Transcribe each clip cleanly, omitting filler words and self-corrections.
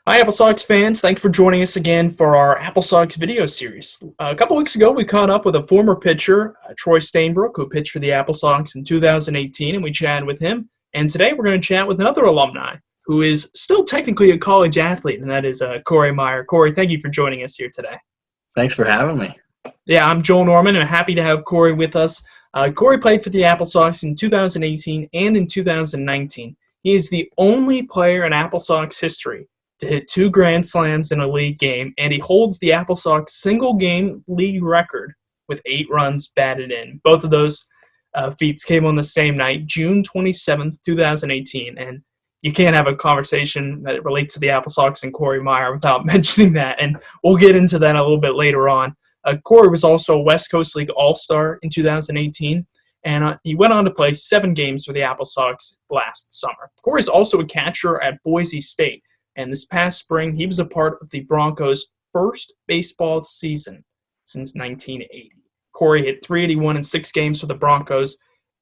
Hi, AppleSox fans. Thanks for joining us again for our AppleSox video series. A couple weeks ago, we caught up with a former pitcher, Troy Stainbrook, who pitched for the AppleSox in 2018, and we chatted with him. And today, we're going to chat with another alumni who is still technically a college athlete, and that is Cory Meyer. Cory, thank you for joining us here today. Thanks for having me. Yeah, I'm Joel Norman, and I'm happy to have Cory with us. Cory played for the AppleSox in 2018 and in 2019. He is the only player in AppleSox history to hit 2 Grand Slams in a league game, and he holds the AppleSox single-game league record with 8 runs batted in. Both of those feats came on the same night, June 27th, 2018, and you can't have a conversation that relates to the AppleSox and Cory Meyer without mentioning that, and we'll get into that a little bit later on. Cory was also a West Coast League All-Star in 2018, and he went on to play 7 games for the AppleSox last summer. Cory is also a catcher at Boise State, and this past spring, he was a part of the Broncos' first baseball season since 1980. Cory hit .381 in 6 games for the Broncos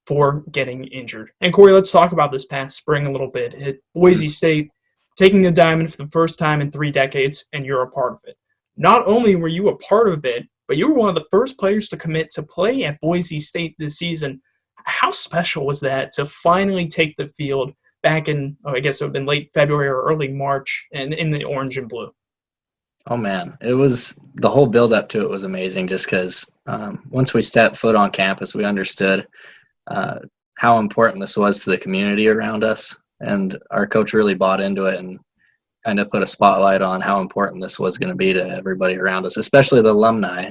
before getting injured. And Cory, let's talk about this past spring a little bit. At Boise State, taking the diamond for the first time in 3 decades, and you're a part of it. Not only were you a part of it, but you were one of the first players to commit to play at Boise State this season. How special was that to finally take the field back in, I guess it would have been late February or early March, and in the orange and blue? Oh, man. It was – the whole build-up to it was amazing just because once we stepped foot on campus, we understood how important this was to the community around us, and our coach really bought into it and kind of put a spotlight on how important this was going to be to everybody around us, especially the alumni.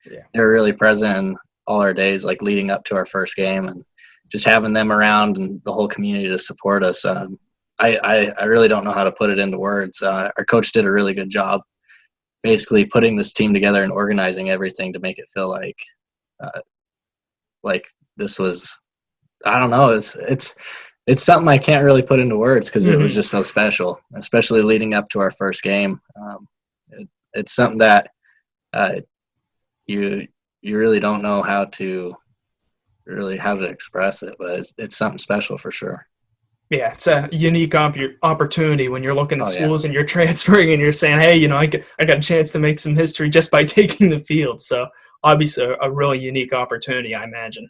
They were really present in all our days, like leading up to our first game, and just having them around and the whole community to support us. I really don't know how to put it into words. Our coach did a really good job basically putting this team together and organizing everything to make it feel like this was, I don't know, it's something I can't really put into words because it was just so special, especially leading up to our first game. It's something that you really don't know how to express it, but it's something special for sure. Yeah, it's a unique opportunity when you're looking at schools Yeah. and you're transferring and you're saying, hey, I got a chance to make some history just by taking the field. So obviously a really unique opportunity, I imagine.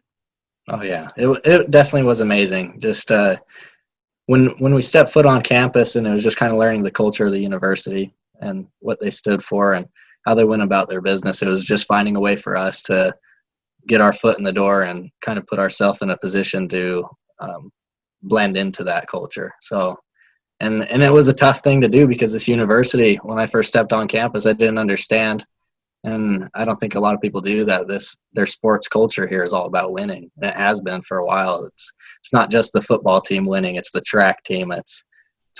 Oh yeah, it definitely was amazing. Just when we stepped foot on campus, and it was just kind of learning the culture of the university and what they stood for and how they went about their business. It was just finding a way for us to get our foot in the door and kind of put ourselves in a position to blend into that culture. So, and it was a tough thing to do because this university, when I first stepped on campus, I didn't understand. And I don't think a lot of people do that. Their sports culture here is all about winning. And it has been for a while. It's not just the football team winning. It's the track team. It's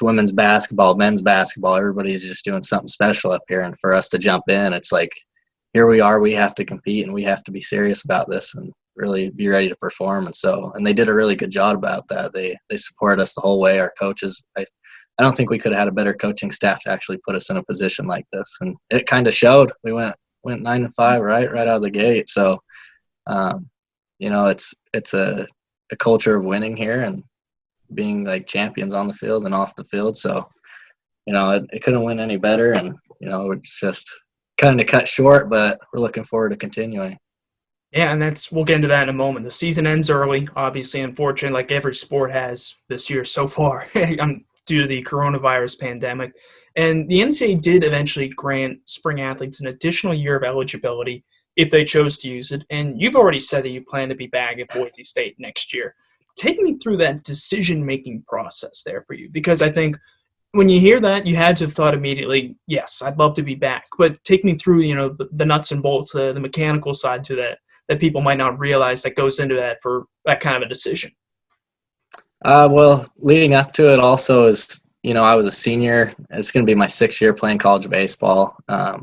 women's basketball, men's basketball. Everybody's just doing something special up here. And for us to jump in, it's like, here we are. We have to compete and we have to be serious about this and really be ready to perform. And they did a really good job about that. They supported us the whole way. Our coaches, I don't think we could have had a better coaching staff to actually put us in a position like this. And it kind of showed. We went 9-5 right out of the gate. So, it's a culture of winning here and being like champions on the field and off the field. So, it couldn't win any better. And, we're just kind of cut short, but we're looking forward to continuing. Yeah, and we'll get into that in a moment. The season ends early, obviously, unfortunately, like every sport has this year so far, due to the coronavirus pandemic. And the NCAA did eventually grant spring athletes an additional year of eligibility if they chose to use it. And you've already said that you plan to be back at Boise State next year. Take me through that decision-making process there for you, because I think when you hear that, you had to have thought immediately, yes, I'd love to be back. But take me through, the nuts and bolts, the mechanical side to that people might not realize that goes into that for that kind of a decision. Well, leading up to it also is, I was a senior. It's going to be my 6th year playing college baseball. A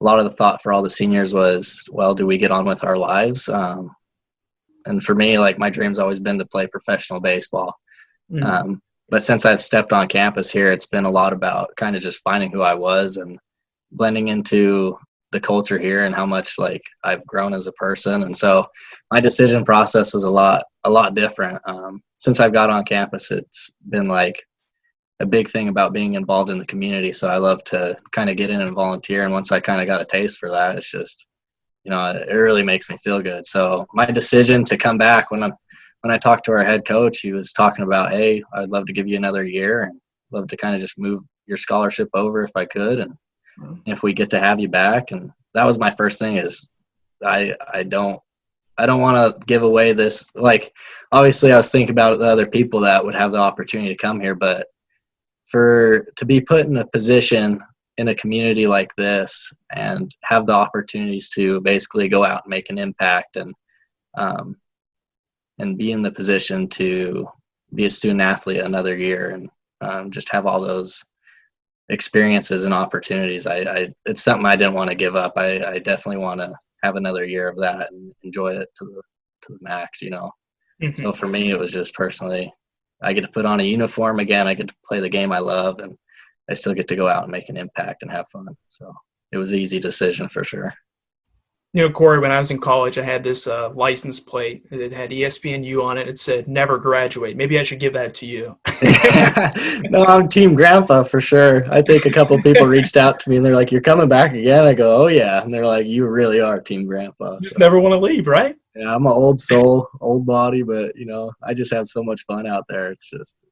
lot of the thought for all the seniors was, well, do we get on with our lives? And for me, like, my dream's always been to play professional baseball. But since I've stepped on campus here, it's been a lot about kind of just finding who I was and blending into the culture here and how much like I've grown as a person. And so my decision process was a lot different. Since I've got on campus, it's been like, a big thing about being involved in the community. So I love to kind of get in and volunteer. And once I kind of got a taste for that, it's just, it really makes me feel good. So my decision to come back, when I talked to our head coach, he was talking about, hey, I'd love to give you another year and love to kind of just move your scholarship over if I could. And if we get to have you back. And that was my first thing is I don't want to give away this. Like, obviously I was thinking about the other people that would have the opportunity to come here, but to be put in a position in a community like this and have the opportunities to basically go out and make an impact and be in the position to be a student athlete another year and just have all those experiences and opportunities. It's something I didn't want to give up. I definitely want to have another year of that and enjoy it to the max, Mm-hmm. So for me, it was just personally, I get to put on a uniform again. I get to play the game I love, and I still get to go out and make an impact and have fun. So it was an easy decision for sure. Cory, when I was in college, I had this license plate. It had ESPNU on it. It said, never graduate. Maybe I should give that to you. No, I'm Team Grandpa for sure. I think a couple of people reached out to me, and they're like, you're coming back again? I go, oh, yeah. And they're like, you really are Team Grandpa. Just never want to leave, right? Yeah, I'm an old soul, old body, but, I just have so much fun out there. It's just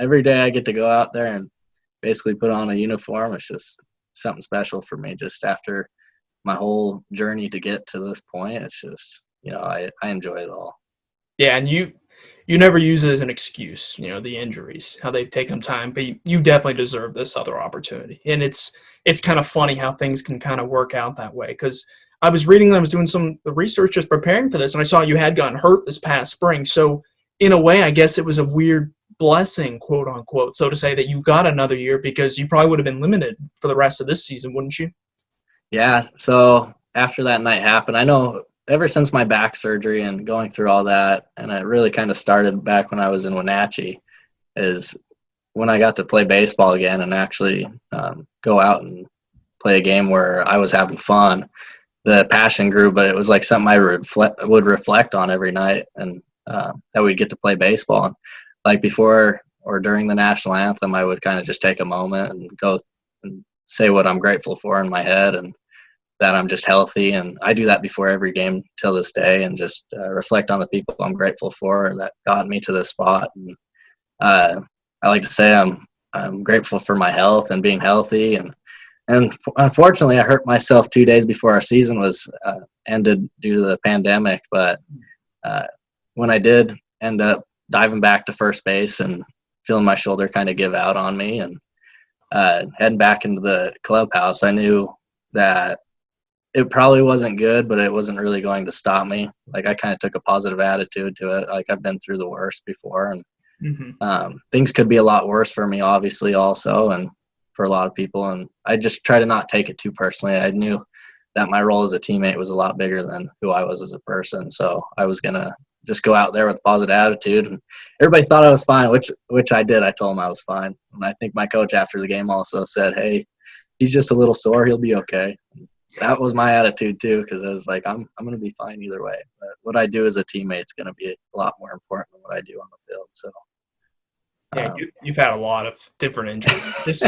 every day I get to go out there and basically put on a uniform. It's just something special for me just after – my whole journey to get to this point. It's just, I enjoy it all. Yeah, and you never use it as an excuse, the injuries, how they've taken time, but you definitely deserve this other opportunity. And it's kind of funny how things can kind of work out that way, because I was reading, I was doing some research just preparing for this, and I saw you had gotten hurt this past spring. So in a way, I guess it was a weird blessing, quote unquote, so to say, that you got another year, because you probably would have been limited for the rest of this season, wouldn't you? Yeah, so after that night happened, I know ever since my back surgery and going through all that, and it really kind of started back when I was in Wenatchee, is when I got to play baseball again and actually go out and play a game where I was having fun. The passion grew, but it was like something I would reflect on every night, and that we'd get to play baseball. And like before or during the national anthem, I would kind of just take a moment and go and say what I'm grateful for in my head, and that I'm just healthy. And I do that before every game till this day, and just reflect on the people I'm grateful for that got me to this spot. And I like to say I'm grateful for my health and being healthy. And unfortunately, I hurt myself 2 days before our season was ended due to the pandemic. But when I did end up diving back to first base and feeling my shoulder kind of give out on me, and heading back into the clubhouse, I knew that it probably wasn't good, but it wasn't really going to stop me. Like, I kind of took a positive attitude to it. Like, I've been through the worst before, and things could be a lot worse for me, obviously, also, and for a lot of people. And I just try to not take it too personally. I knew that my role as a teammate was a lot bigger than who I was as a person. So I was going to just go out there with a positive attitude. And everybody thought I was fine, which I did. I told them I was fine. And I think my coach after the game also said, hey, he's just a little sore. He'll be okay. And that was my attitude too, because I was like, I'm going to be fine either way. But what I do as a teammate is going to be a lot more important than what I do on the field. So, yeah, you've had a lot of different injuries.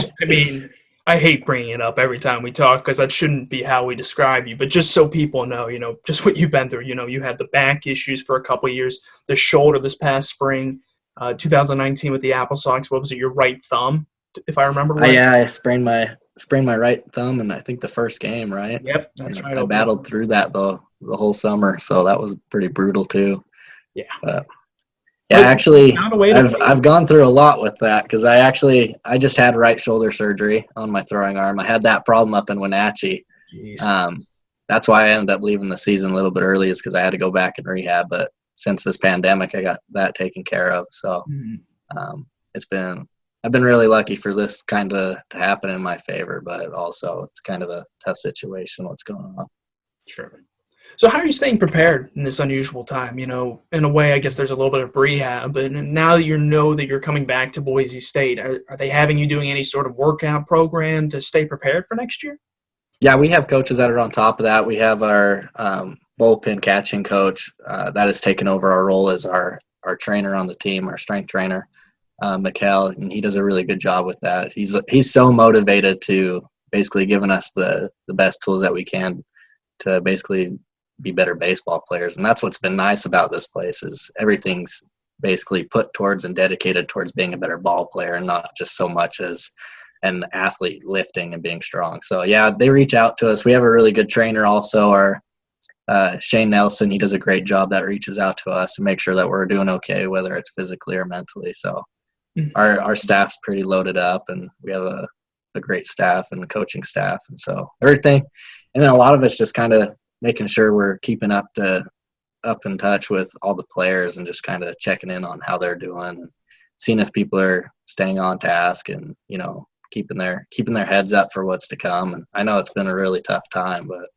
I hate bringing it up every time we talk, because that shouldn't be how we describe you. But just so people know, just what you've been through. You had the back issues for a couple of years, the shoulder this past spring, 2019 with the AppleSox. What was it, your right thumb, if I remember right? Yeah, I sprained my right thumb in, I think, the first game, right? Yep, that's right. I battled through that the whole summer, so that was pretty brutal too. Yeah. But yeah, actually, I've gone through a lot with that, because I just had right shoulder surgery on my throwing arm. I had that problem up in Wenatchee. That's why I ended up leaving the season a little bit early, is because I had to go back and rehab. But since this pandemic, I got that taken care of. So I've been really lucky for this kind of to happen in my favor, but also it's kind of a tough situation what's going on. Sure. So how are you staying prepared in this unusual time? In a way, I guess there's a little bit of rehab, but now that that you're coming back to Boise State, are they having you doing any sort of workout program to stay prepared for next year? Yeah, we have coaches that are on top of that. We have our bullpen catching coach that has taken over our role as our trainer on the team, our strength trainer. Mikkel, and he does a really good job with that. He's so motivated to basically giving us the best tools that we can to basically be better baseball players. And that's what's been nice about this place is everything's basically put towards and dedicated towards being a better ball player and not just so much as an athlete lifting and being strong. So yeah, they reach out to us. We have a really good trainer also, our Shane Nelson. He does a great job that reaches out to us and make sure that we're doing okay, whether it's physically or mentally. So our staff's pretty loaded up, and we have a great staff and coaching staff. And so everything, and then a lot of it's just kind of making sure we're keeping up in touch with all the players and just kind of checking in on how they're doing and seeing if people are staying on task and, you know, keeping their heads up for what's to come. And I know it's been a really tough time, but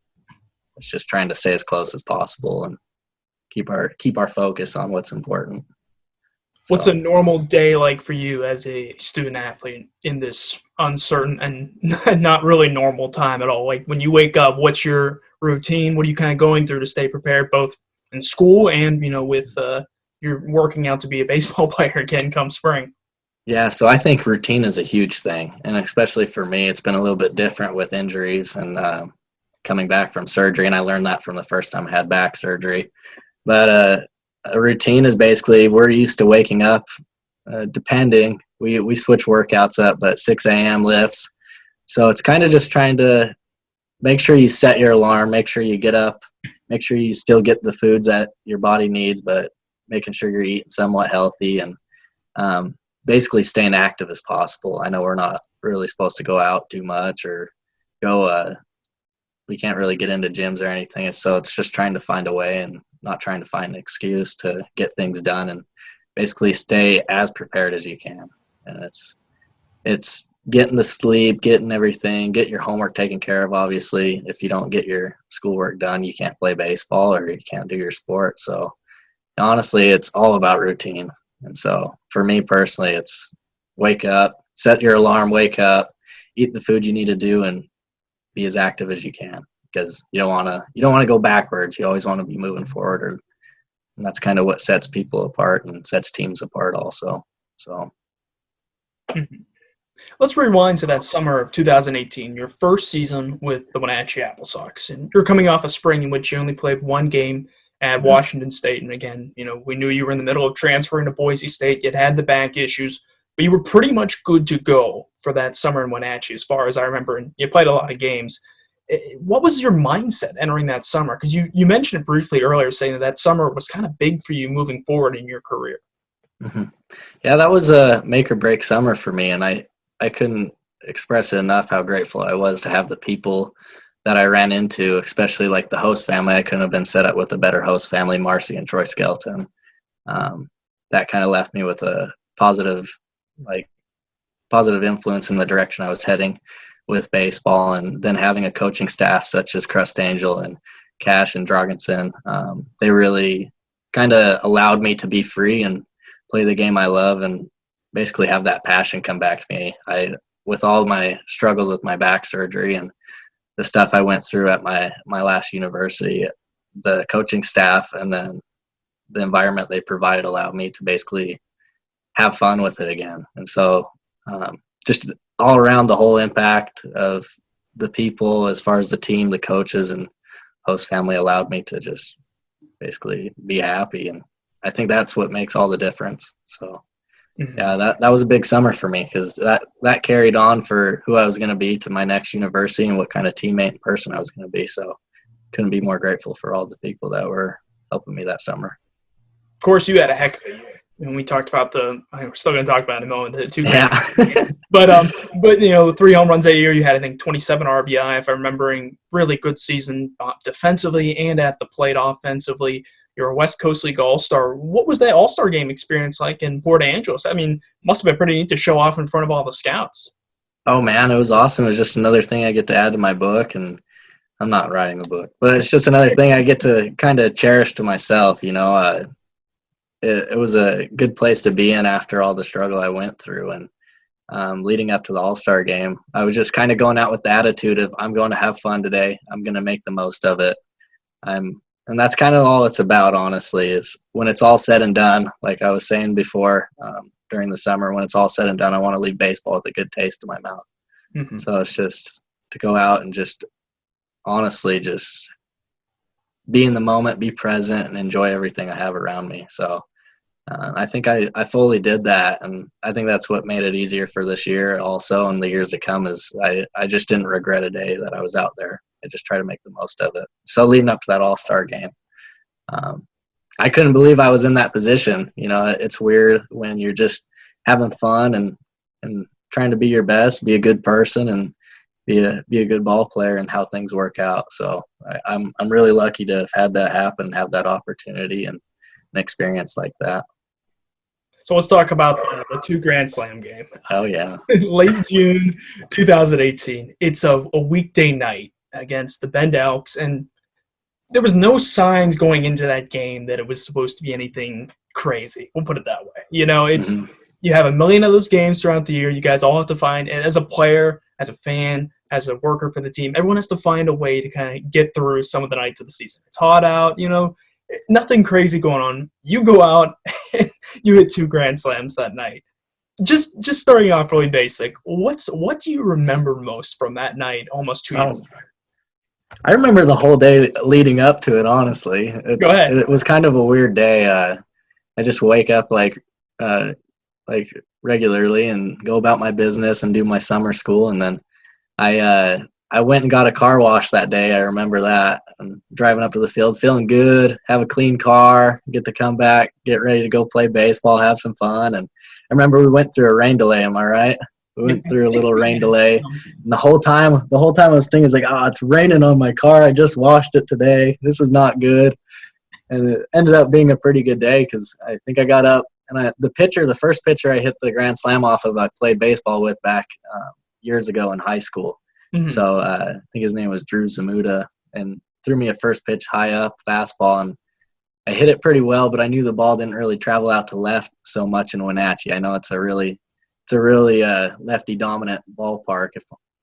it's just trying to stay as close as possible and keep our focus on what's important. What's a normal day like for you as a student athlete in this uncertain and not really normal time at all? Like when you wake up, what's your routine? What are you kind of going through to stay prepared both in school and, you know, with you're working out to be a baseball player again come spring? Yeah, so I think routine is a huge thing. And especially for me, it's been a little bit different with injuries and coming back from surgery. And I learned that from the first time I had back surgery. But a routine is basically we're used to waking up, depending. We switch workouts up, but 6 a.m. lifts. So it's kind of just trying to make sure you set your alarm, make sure you get up, make sure you still get the foods that your body needs, but making sure you're eating somewhat healthy and basically staying active as possible. I know we're not really supposed to go out too much or go we can't really get into gyms or anything. So it's just trying to find a way and not trying to find an excuse to get things done and basically stay as prepared as you can. And it's getting the sleep, getting everything, getting your homework taken care of. Obviously, if you don't get your schoolwork done, you can't play baseball or you can't do your sport. So honestly, it's all about routine. And so for me personally, it's wake up, set your alarm, wake up, eat the food you need to do, and be as active as you can, because you don't want to go backwards. You always want to be moving forward, and that's kind of what sets people apart and sets teams apart also. So let's rewind to that summer of 2018, your first season with the Wenatchee AppleSox, and you're coming off a spring in which you only played one game at Washington State. And again, you know, we knew you were in the middle of transferring to Boise State. You'd had the back issues, but you were pretty much good to go for that summer in Wenatchee, as far as I remember, and you played a lot of games. What was your mindset entering that summer? Because you mentioned it briefly earlier, saying that summer was kind of big for you moving forward in your career. Mm-hmm. Yeah, that was a make or break summer for me, and I couldn't express it enough how grateful I was to have the people that I ran into, especially like the host family. I couldn't have been set up with a better host family, Marcy and Troy Skelton. That kind of left me with a positive influence in the direction I was heading with baseball. And then having a coaching staff such as Crust Angel and Cash and Dragonson, they really kind of allowed me to be free and play the game I love and basically have that passion come back to me. With all my struggles with my back surgery and the stuff I went through at my last university, the coaching staff and then the environment they provided allowed me to basically have fun with it again. And so just all around, the whole impact of the people as far as the team, the coaches, and host family allowed me to just basically be happy. And I think that's what makes all the difference. So yeah, that was a big summer for me, because that carried on for who I was going to be to my next university and what kind of teammate and person I was going to be. So couldn't be more grateful for all the people that were helping me that summer. Of course, you had a heck of a year. And we talked about we're still going to talk about it in a moment, the two yeah. but you know, the 3 home runs that year, you had, I think, 27 RBI, if I'm remembering. Really good season defensively and at the plate offensively. You're a West Coast League All-Star. What was that All-Star game experience like in Port Angeles? I mean, must have been pretty neat to show off in front of all the scouts. Oh, man, it was awesome. It was just another thing I get to add to my book, and I'm not writing a book, but it's just another thing I get to kind of cherish to myself, you know. It was a good place to be in after all the struggle I went through. And leading up to the All-Star game, I was just kind of going out with the attitude of, I'm going to have fun today. I'm going to make the most of it. And that's kind of all it's about, honestly, is when it's all said and done, like I was saying before, during the summer when it's all said and done, I want to leave baseball with a good taste in my mouth. Mm-hmm. So it's just to go out and just honestly just be in the moment, be present, and enjoy everything I have around me. So I think I fully did that, and I think that's what made it easier for this year also and the years to come is I just didn't regret a day that I was out there. I just try to make the most of it. So leading up to that All-Star game, I couldn't believe I was in that position. You know, it's weird when you're just having fun and trying to be your best, be a good person, and be a good ball player, and how things work out. So I'm really lucky to have had that happen, have that opportunity, and an experience like that. So let's talk about the 2 Grand Slam game. Oh yeah, Late June 2018. It's a weekday night against the Bend Elks, and there was no signs going into that game that it was supposed to be anything crazy. We'll put it that way. You know, it's you have a million of those games throughout the year. You guys all have to find, and as a player, as a fan, as a worker for the team, everyone has to find a way to kind of get through some of the nights of the season. It's hot out, you know, nothing crazy going on. You go out and you hit 2 Grand Slams that night. Just starting off really basic, what do you remember most from that night almost 2 years ago? I remember the whole day leading up to it, honestly. Go ahead. It was kind of a weird day. I just wake up like regularly and go about my business and do my summer school, and then I went and got a car wash that day. I remember that. I'm driving up to the field, feeling good, have a clean car, get to come back, get ready to go play baseball, have some fun. And I remember we went through a rain delay. Am I right? We went through a little rain delay. And the whole time I was thinking, it's like, it's raining on my car. I just washed it today. This is not good. And it ended up being a pretty good day because I think I got up and the first pitcher I hit the Grand Slam off of, I played baseball with back years ago in high school. Mm-hmm. So I think his name was Drew Zamuda, and threw me a first pitch high up fastball, and I hit it pretty well, but I knew the ball didn't really travel out to left so much in Wenatchee. I know it's a really lefty dominant ballpark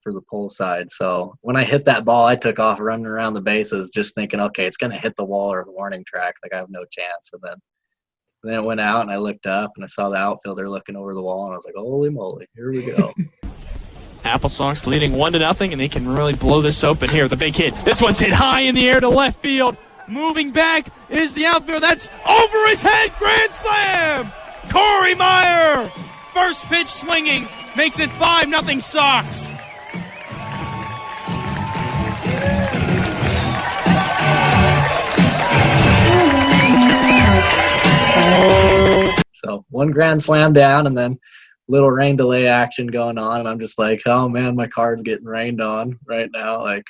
for the pole side. So when I hit that ball, I took off running around the bases just thinking, okay, it's going to hit the wall or the warning track. Like I have no chance. And then it went out, and I looked up and I saw the outfielder looking over the wall, and I was like, holy moly, here we go. AppleSox leading 1-0, and they can really blow this open here. The big hit. This one's hit high in the air to left field. Moving back is the outfielder. That's over his head. Grand slam! Cory Meyer! First pitch swinging. Makes it 5-0 Sox. So 1 grand slam down, and then little rain delay action going on, and I'm just like, oh man, my car's getting rained on right now. Like,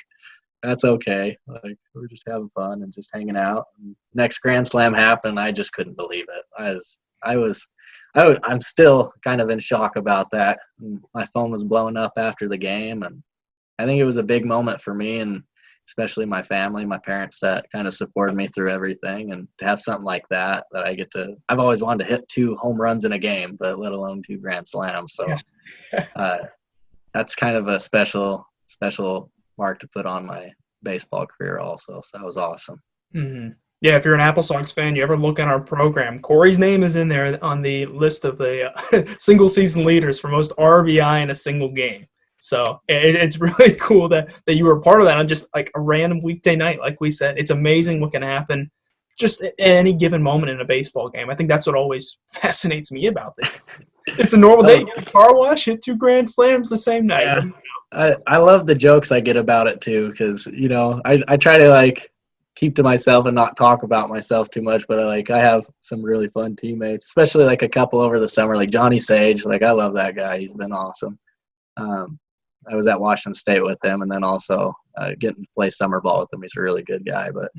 that's okay. Like, we're just having fun and just hanging out. And next grand slam happened, I just couldn't believe it. I'm still kind of in shock about that. And my phone was blowing up after the game, and I think it was a big moment for me, and especially my family, my parents that kind of supported me through everything. And to have something like that I get to – I've always wanted to hit 2 home runs in a game, but let alone 2 grand slams. So that's kind of a special mark to put on my baseball career also. So that was awesome. Mm-hmm. Yeah, if you're an AppleSox fan, you ever look at our program, Cory's name is in there on the list of the single-season leaders for most RBI in a single game. So it's really cool that you were a part of that on just like a random weekday night. Like we said, it's amazing what can happen just at any given moment in a baseball game. I think that's what always fascinates me about it. It's a normal day. Get a car wash, hit 2 grand slams the same night. Yeah. I love the jokes I get about it too, because I try to like keep to myself and not talk about myself too much, but I have some really fun teammates, especially like a couple over the summer, like Johnny Sage. Like, I love that guy. He's been awesome. I was at Washington State with him, and then also getting to play summer ball with him. He's a really good guy. But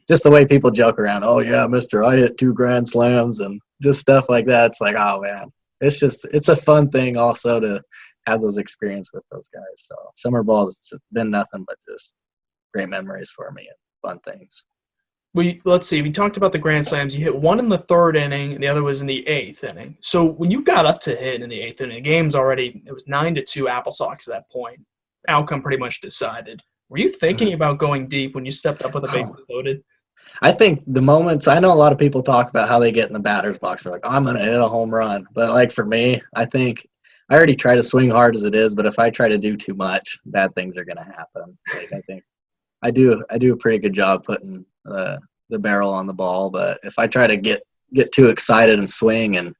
just the way people joke around, oh, yeah, mister, I hit 2 grand slams and just stuff like that. It's like, oh, man. It's a fun thing also to have those experiences with those guys. So summer ball has just been nothing but just great memories for me and fun things. Let's see. We talked about the grand slams. You hit 1 in the 3rd inning, and the other was in the 8th inning. So when you got up to hit in the 8th inning, the game's already – it was 9-2 AppleSox at that point. Outcome pretty much decided. Were you thinking about going deep when you stepped up with the bases loaded? I think the moments, I know a lot of people talk about how they get in the batter's box. They're like, I'm going to hit a home run. But like for me, I think I already try to swing hard as it is, but if I try to do too much, bad things are going to happen. Like I think I do a pretty good job putting the barrel on the ball, but if I try to get too excited and swing and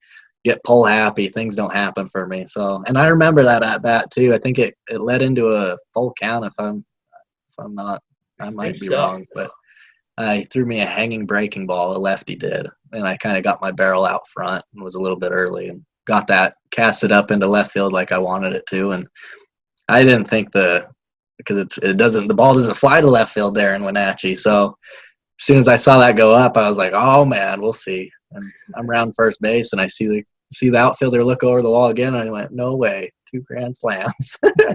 get pull happy, things don't happen for me. So, and I remember that at bat too. I think it led into a full count if I'm not, I might be wrong, but he threw me a hanging breaking ball, a lefty did, and I kind of got my barrel out front and was a little bit early and got that casted up into left field like I wanted it to. And I didn't think because the ball doesn't fly to left field there in Wenatchee. So as soon as I saw that go up, I was like, oh man, we'll see. And I'm around first base and I see the outfielder look over the wall again. And I went, no way, 2 grand slams. I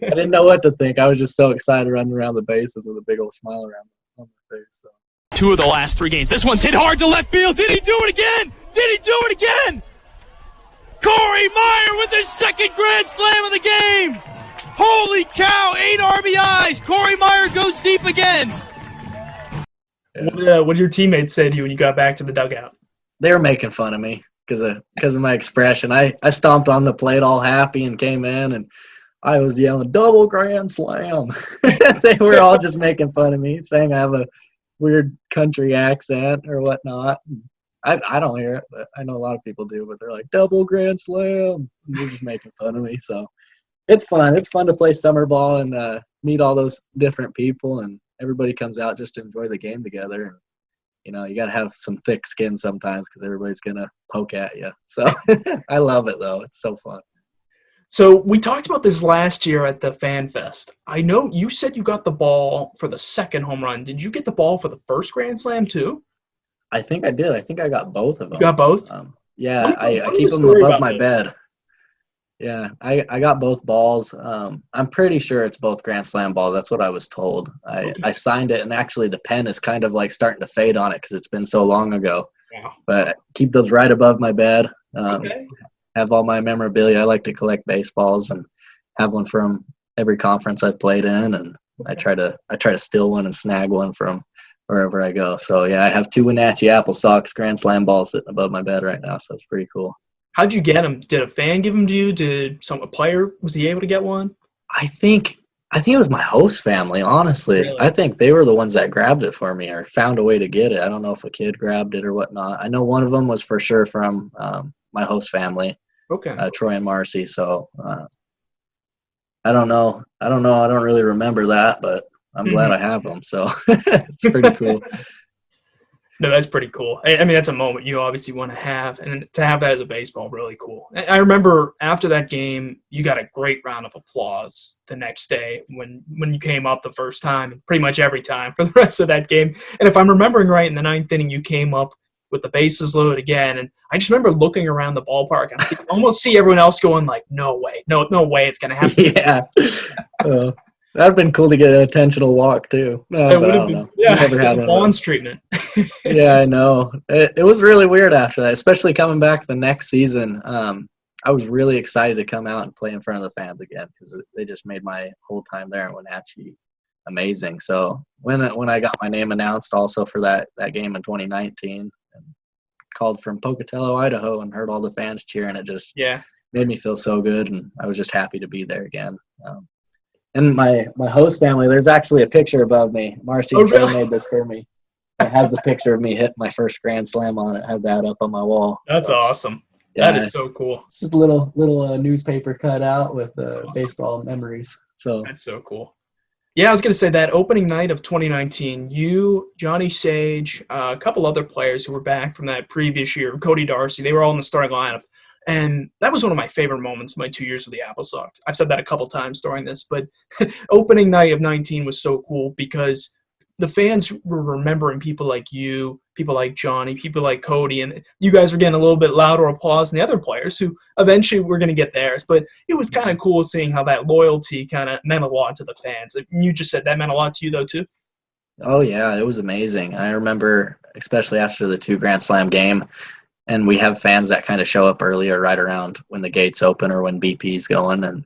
didn't know what to think. I was just so excited running around the bases with a big old smile around on my face. So. 2 of the last 3 games. This one's hit hard to left field. Did he do it again? Did he do it again? Cory Meyer with his 2nd grand slam of the game. Holy cow, 8 RBIs. Cory Meyer goes deep again. What did your teammates say to you when you got back to the dugout? They were making fun of me because of my expression. I stomped on the plate all happy and came in, and I was yelling, double grand slam. They were all just making fun of me, saying I have a weird country accent or whatnot. I don't hear it, but I know a lot of people do, but they're like, double grand slam. And they're just making fun of me. So it's fun. It's fun to play summer ball and meet all those different people, and everybody comes out just to enjoy the game together. And, you know, you got to have some thick skin sometimes because everybody's going to poke at you. So I love it, though. It's so fun. So we talked about this last year at the Fan Fest. I know you said you got the ball for the 2nd home run. Did you get the ball for the 1st grand slam too? I think I did. I think I got both of them. You got both? Yeah, I keep them above my bed. Yeah, I got both balls. I'm pretty sure it's both grand slam balls. That's what I was told. I signed it, and actually the pen is kind of like starting to fade on it because it's been so long ago. Wow. But keep those right above my bed. Okay. Have all my memorabilia. I like to collect baseballs and have one from every conference I've played in, and I try to steal one and snag one from wherever I go. So yeah, I have 2 Wenatchee AppleSox grand slam balls sitting above my bed right now. So that's pretty cool. How'd you get them? Did a fan give them to you? Did a player, was he able to get one? I think it was my host family, honestly. Really? I think they were the ones that grabbed it for me or found a way to get it. I don't know if a kid grabbed it or whatnot. I know one of them was for sure from my host family, Okay. Troy and Marcy. So I don't know. I don't really remember that, but I'm glad I have them. So it's pretty cool. No, that's pretty cool. I mean, that's a moment you obviously want to have, and to have that as a baseball, really cool. I remember after that game, you got a great round of applause the next day when you came up the first time, and pretty much every time for the rest of that game. And if I'm remembering right, in the 9th inning, you came up with the bases loaded again, and I just remember looking around the ballpark, and I could almost see everyone else going like, "No way, no way, it's gonna happen." Yeah. That'd have been cool to get an intentional walk too. No, It but I don't been, know. yeah, Never had the one. Bonds treatment. Yeah, I know. It was really weird after that, especially coming back the next season. I was really excited to come out and play in front of the fans again because they just made my whole time there in Wenatchee amazing. So when I got my name announced also for that game in 2019, and called from Pocatello, Idaho, and heard all the fans cheering, it just made me feel so good, and I was just happy to be there again. And my host family, there's actually a picture above me. Marcy and Trey made this for me. It has the picture of me hitting my first grand slam on it. I have that up on my wall. That's awesome. Yeah, that is so cool. It's just a little newspaper cutout with awesome. Baseball memories. So that's so cool. Yeah, I was going to say that opening night of 2019, you, Johnny Sage, a couple other players who were back from that previous year, Cody Darcy, they were all in the starting lineup. And that was one of my favorite moments in my 2 years with the AppleSox. I've said that a couple times during this, but opening night of 19 was so cool because the fans were remembering people like you, people like Johnny, people like Cody, and you guys were getting a little bit louder applause than the other players who eventually were going to get theirs. But it was kind of cool seeing how that loyalty kind of meant a lot to the fans. You just said that meant a lot to you, though, too? Oh, yeah, it was amazing. I remember, especially after the 2 Grand Slam game, and we have fans that kind of show up earlier right around when the gates open or when BP's going, and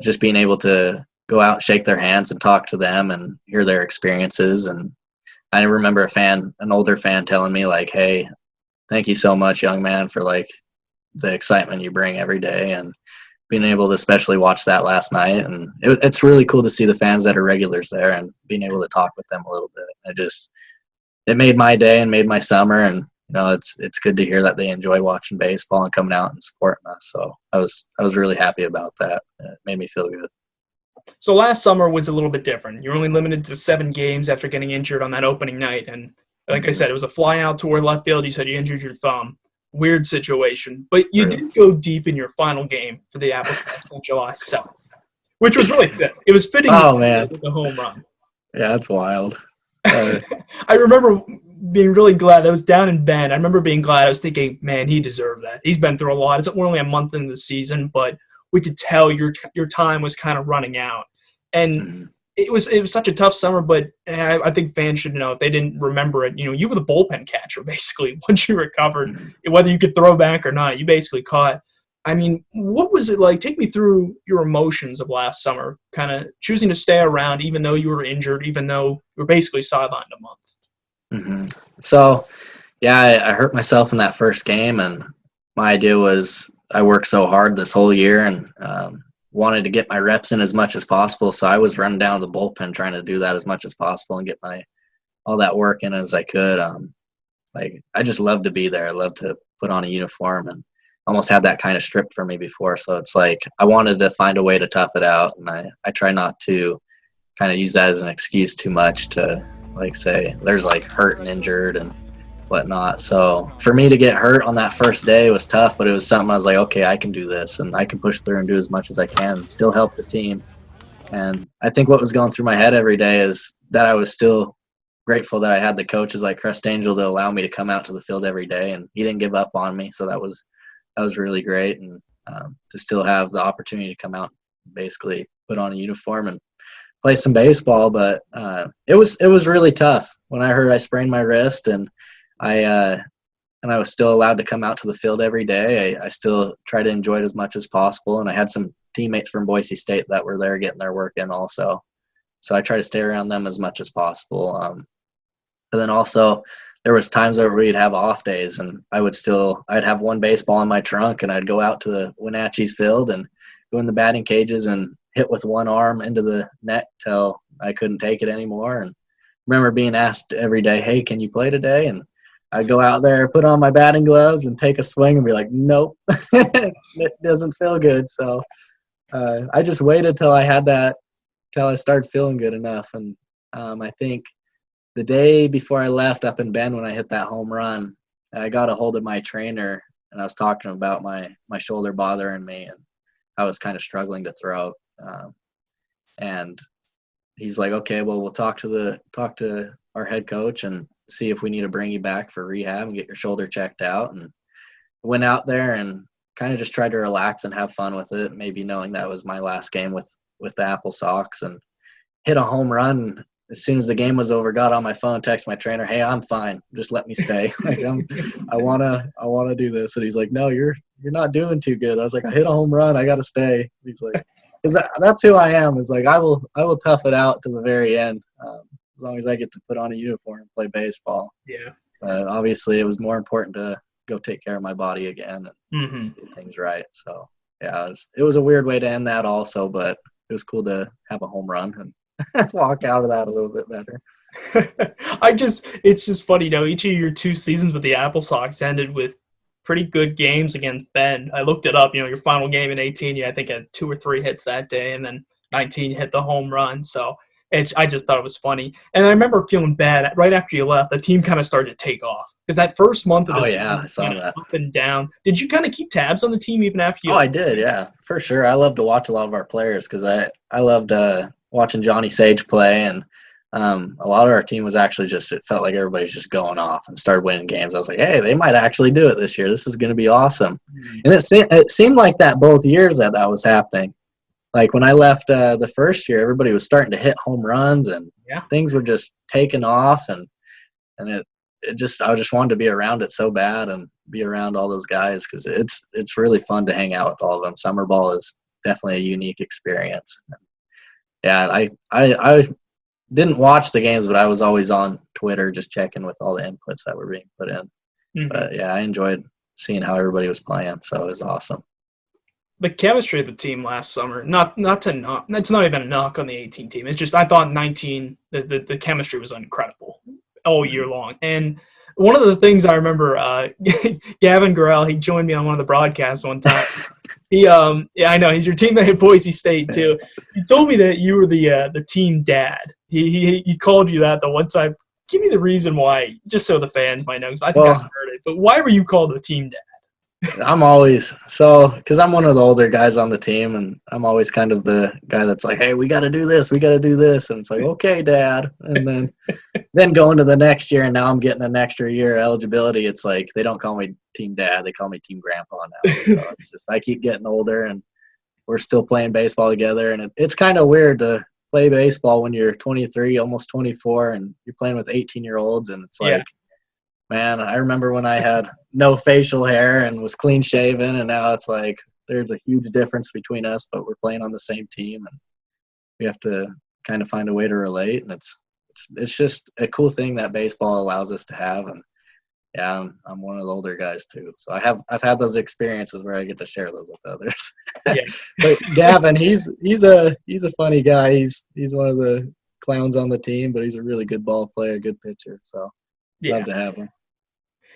just being able to go out and shake their hands and talk to them and hear their experiences. And I remember an older fan telling me like, "Hey, thank you so much, young man, for like the excitement you bring every day," and being able to especially watch that last night. And it's really cool to see the fans that are regulars there and being able to talk with them a little bit. It made my day and made my summer. And it's good to hear that they enjoy watching baseball and coming out and supporting us. So I was really happy about that. It made me feel good. So last summer was a little bit different. You're only limited to 7 games after getting injured on that opening night. And like I said, it was a fly out toward left field. You said you injured your thumb. Weird situation. But you did go deep in your final game for the AppleSox on July 7th, which was really fit. It was fitting with the home run. Yeah, that's wild. I remember being really glad. I was down in Bend. I remember being glad. I was thinking, man, he deserved that. He's been through a lot. We're only a month into the season, but we could tell your time was kind of running out. And it was such a tough summer, but I think fans should know if they didn't remember it. You were the bullpen catcher basically once you recovered, whether you could throw back or not. You basically caught. I mean, what was it like? Take me through your emotions of last summer, kind of choosing to stay around even though you were injured, even though you were basically sidelined a month. So, yeah, I hurt myself in that first game, and my idea was I worked so hard this whole year and wanted to get my reps in as much as possible. So I was running down the bullpen trying to do that as much as possible and get all that work in as I could. I just love to be there. I love to put on a uniform, and almost had that kind of stripped from me before. So it's like I wanted to find a way to tough it out, and I try not to kind of use that as an excuse too much to like say there's like hurt and injured and whatnot. So for me to get hurt on that first day was tough, but it was something I was like, okay, I can do this, and I can push through and do as much as I can and still help the team. And I think what was going through my head every day is that I was still grateful that I had the coaches like Crest Angel to allow me to come out to the field every day, and he didn't give up on me. So that was really great. And to still have the opportunity to come out, basically put on a uniform and play some baseball. But it was really tough when I heard I sprained my wrist, and I was still allowed to come out to the field every day. I still try to enjoy it as much as possible. And I had some teammates from Boise State that were there getting their work in also. So I try to stay around them as much as possible. And then also there was times where we'd have off days, and I'd have one baseball in my trunk, and I'd go out to the Wenatchee's field and go in the batting cages and hit with one arm into the net till I couldn't take it anymore. And remember being asked every day, hey, can you play today? And I'd go out there, put on my batting gloves and take a swing and be like, nope, it doesn't feel good. So I just waited till I started feeling good enough. And I think the day before I left up in Bend when I hit that home run, I got a hold of my trainer, and I was talking about my shoulder bothering me, and I was kind of struggling to throw. And he's like, okay, well, we'll talk to our head coach and see if we need to bring you back for rehab and get your shoulder checked out. And went out there and kind of just tried to relax and have fun with it, maybe knowing that was my last game with the AppleSox, and hit a home run. As soon as the game was over, got on my phone, texted my trainer, hey, I'm fine. Just let me stay. Like I wanna do this. And he's like, no, you're not doing too good. I was like, I hit a home run. I got to stay. He's like, that's who I am. It's like, I will tough it out to the very end. As long as I get to put on a uniform and play baseball. Yeah. Obviously it was more important to go take care of my body again and get things right. So yeah, it was a weird way to end that also, but it was cool to have a home run and walk out of that a little bit better. It's just funny, each of your 2 seasons with the AppleSox ended with pretty good games against Bend. I looked it up, your final game in 18, I think had 2 or 3 hits that day, and then 19 you hit the home run. So I just thought it was funny. And I remember feeling bad right after you left. The team kind of started to take off because that first month of the season, I saw that. Up and down. Did you kind of keep tabs on the team even after you? I did, yeah, for sure. I love to watch a lot of our players because I loved watching Johnny Sage play, and a lot of our team was actually it felt like everybody's just going off and started winning games. I was like, hey, they might actually do it this year. This is going to be awesome. And it seemed like that both years that was happening. Like when I left the first year, everybody was starting to hit home runs, and things were just taking off, and I just wanted to be around it so bad and be around all those guys because it's really fun to hang out with all of them. Summer ball is definitely a unique experience. Yeah, I didn't watch the games, but I was always on Twitter just checking with all the inputs that were being put in. Mhm. But yeah, I enjoyed seeing how everybody was playing, so it was awesome. The chemistry of the team last summer, not to knock, it's not even a knock on the 18 team. It's just I thought 19 the chemistry was incredible all year long. And one of the things I remember, Gavin Garrell, he joined me on one of the broadcasts one time. Yeah, I know he's your teammate at Boise State too. He told me that you were the team dad. He called you that the one time. Give me the reason why, just so the fans might know, because I think I've heard it. But why were you called the team dad? I'm always because I'm one of the older guys on the team, and I'm always kind of the guy that's like, hey, we got to do this, and it's like, okay, Dad. And then going to the next year, and now I'm getting an extra year eligibility. It's like they don't call me Team Dad, they call me Team Grandpa now. So it's just I keep getting older, and we're still playing baseball together, and it's kind of weird to play baseball when you're 23, almost 24, and you're playing with 18-year-olds, and it's like. Man, I remember when I had no facial hair and was clean shaven, and now it's like there's a huge difference between us, but we're playing on the same team, and we have to kind of find a way to relate. And it's just a cool thing that baseball allows us to have. And yeah, I'm one of the older guys too, so I've had those experiences where I get to share those with others. Yeah. But Gavin, he's a funny guy. He's one of the clowns on the team, but he's a really good ball player, good pitcher. So love to have him.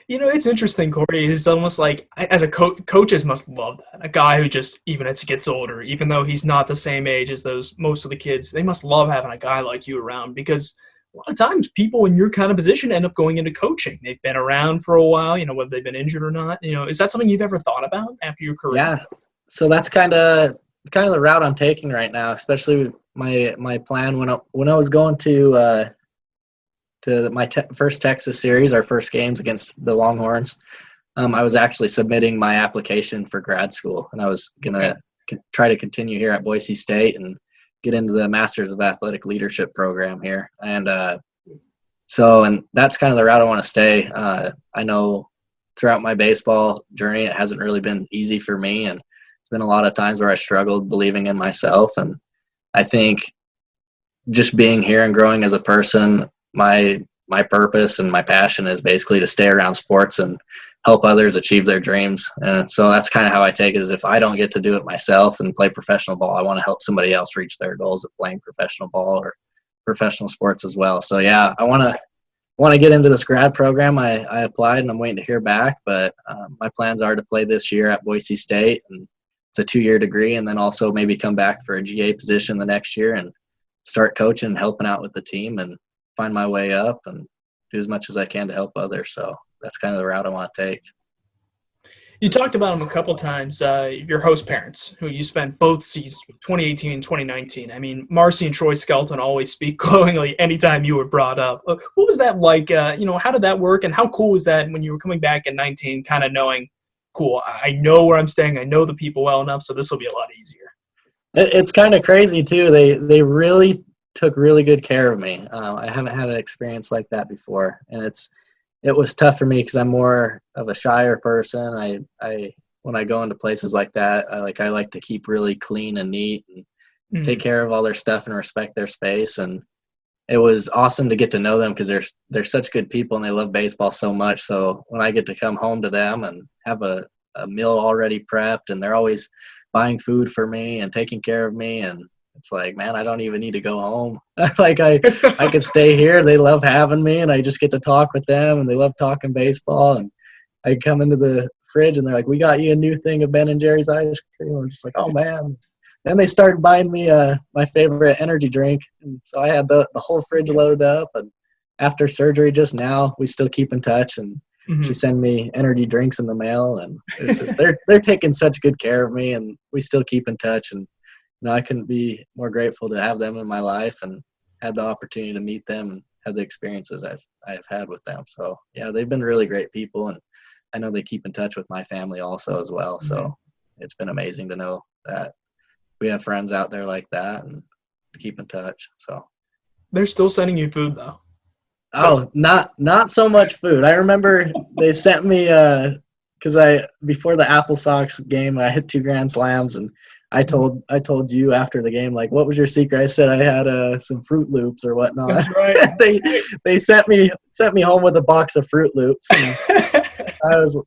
You know, it's interesting, Cory. It's almost like, as a coaches must love that. A guy who just, even as he gets older, even though he's not the same age as most of the kids, they must love having a guy like you around, because a lot of times people in your kind of position end up going into coaching. They've been around for a while, whether they've been injured or not. Is that something you've ever thought about after your career? Yeah. So that's kind of the route I'm taking right now, especially my plan when I was going to my first Texas series, our first games against the Longhorns. I was actually submitting my application for grad school, and I was going to try to continue here at Boise State and get into the Masters of Athletic Leadership program here. And and that's kind of the route I want to stay. I know throughout my baseball journey, it hasn't really been easy for me, and it's been a lot of times where I struggled believing in myself. And I think just being here and growing as a person, my purpose and my passion is basically to stay around sports and help others achieve their dreams. And so that's kind of how I take it, is if I don't get to do it myself and play professional ball, I want to help somebody else reach their goals of playing professional ball or professional sports as well. So yeah, I want to get into this grad program. I applied and I'm waiting to hear back, but my plans are to play this year at Boise State, and it's a 2-year degree, and then also maybe come back for a GA position the next year and start coaching, helping out with the team, and find my way up and do as much as I can to help others. So that's kind of the route I want to take. You talked about them a couple times, your host parents, who you spent both seasons, 2018 and 2019. I mean, Marcy and Troy Skelton always speak glowingly anytime you were brought up. What was that like? How did that work, and how cool was that when you were coming back in 19, kind of knowing, cool, I know where I'm staying, I know the people well enough, so this will be a lot easier. It's kind of crazy too. They really took really good care of me. I haven't had an experience like that before, and it was tough for me because I'm more of a shyer person. I when I go into places like that, I like to keep really clean and neat and take care of all their stuff and respect their space. And it was awesome to get to know them because they're such good people and they love baseball so much. So when I get to come home to them and have a meal already prepped, and they're always buying food for me and taking care of me, and it's like, man, I don't even need to go home. Like I could stay here. They love having me, and I just get to talk with them, and they love talking baseball. And I come into the fridge, and they're like, "We got you a new thing of Ben and Jerry's ice cream." I'm just like, "Oh man!" Then they started buying me my favorite energy drink, and so I had the whole fridge loaded up. And after surgery, just now, we still keep in touch, and she sent me energy drinks in the mail, and it's just they're taking such good care of me, and we still keep in touch. And I couldn't be more grateful to have them in my life and had the opportunity to meet them and have the experiences I've had with them. So yeah, they've been really great people, and I know they keep in touch with my family also as well. So it's been amazing to know that we have friends out there like that and keep in touch. So they're still sending you food though. Oh, not so much food. I remember they sent me because before the AppleSox game, I hit 2 grand slams, and I told you after the game, like, what was your secret? I said I had some Fruit Loops or whatnot. That's right. they sent me home with a box of Fruit Loops, and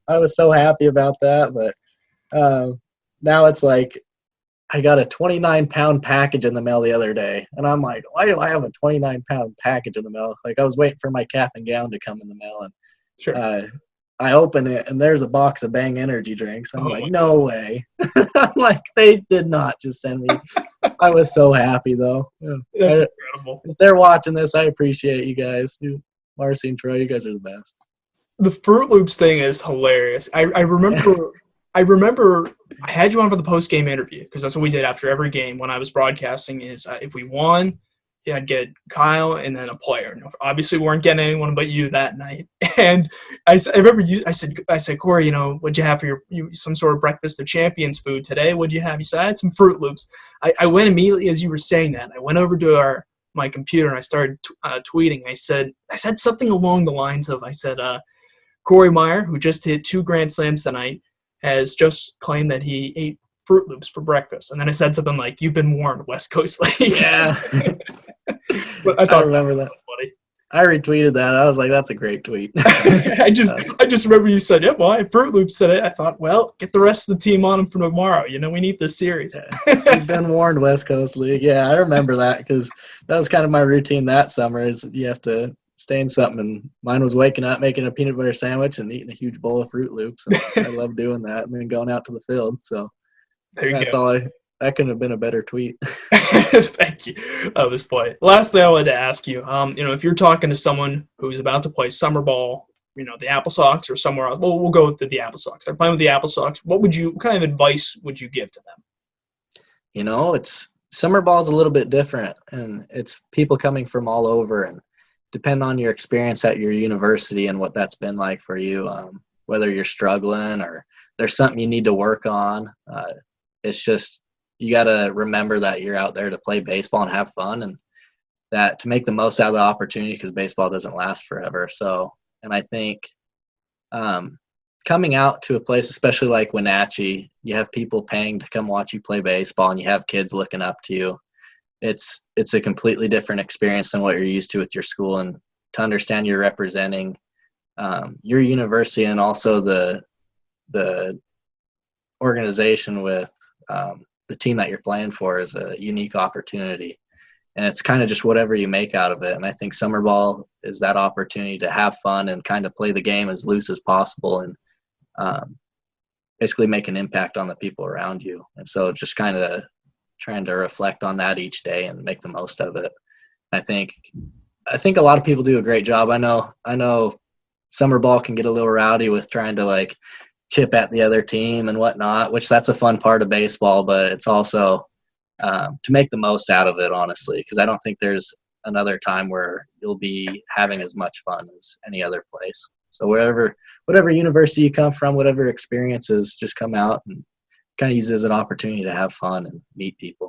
I was so happy about that. But now it's like I got a 29-pound package in the mail the other day, and I'm like, why do I have a 29-pound package in the mail? Like, I was waiting for my cap and gown to come in the mail, and Sure. I open it, and there's a box of Bang energy drinks. I'm Oh like, my no way. I'm like, they did not just send me. I was so happy, though. Yeah. That's incredible. If they're watching this, I appreciate you guys. Marcy and Troy, you guys are the best. The Fruit Loops thing is hilarious. I remember I had you on for the post game interview because that's what we did after every game when I was broadcasting. Is if we won, I'd get Kyle and then a player. Obviously, we weren't getting anyone but you that night. And I remember I said, Cory, what'd you have for some sort of breakfast of champions food today? What'd you have? You said I had some Fruit Loops. I went immediately as you were saying that. I went over to my computer and I started tweeting. I said something along the lines of, Cory Meyer, who just hit 2 grand slams tonight, has just claimed that he ate Fruit Loops for breakfast. And then I said something like, "You've been warned, West Coast League." Yeah. But I remember that. Funny. I retweeted that. I was like, that's a great tweet. I just remember you said, "Yeah, well, I have Fruit Loops today." I thought, well, get the rest of the team on them for tomorrow. We need this series. Yeah. You've been warned, West Coast League. Yeah, I remember that because that was kind of my routine that summer is you have to stay in something. And mine was waking up, making a peanut butter sandwich and eating a huge bowl of Fruit Loops. And I love doing that and then going out to the field. So that's all that couldn't have been a better tweet. Thank you. That was funny. Lastly, I wanted to ask you, if you're talking to someone who's about to play summer ball, the AppleSox or somewhere else, well, we'll go with the AppleSox. They're playing with the AppleSox. What kind of advice would you give to them? It's summer ball is a little bit different, and it's people coming from all over, and depend on your experience at your university and what that's been like for you, whether you're struggling or there's something you need to work on. It's just you got to remember that you're out there to play baseball and have fun, and that to make the most out of the opportunity because baseball doesn't last forever. So, and I think coming out to a place, especially like Wenatchee, you have people paying to come watch you play baseball and you have kids looking up to you. It's a completely different experience than what you're used to with your school, and to understand you're representing your university and also the organization with the team that you're playing for is a unique opportunity, and it's kind of just whatever you make out of it. And I think summer ball is that opportunity to have fun and kind of play the game as loose as possible and basically make an impact on the people around you. And so just kind of trying to reflect on that each day and make the most of it. I think a lot of people do a great job. I know summer ball can get a little rowdy with trying to like chip at the other team and whatnot, which that's a fun part of baseball, but it's also to make the most out of it, honestly, because I don't think there's another time where you'll be having as much fun as any other place. So whatever university you come from, whatever experiences, just come out and kind of use it as an opportunity to have fun and meet people.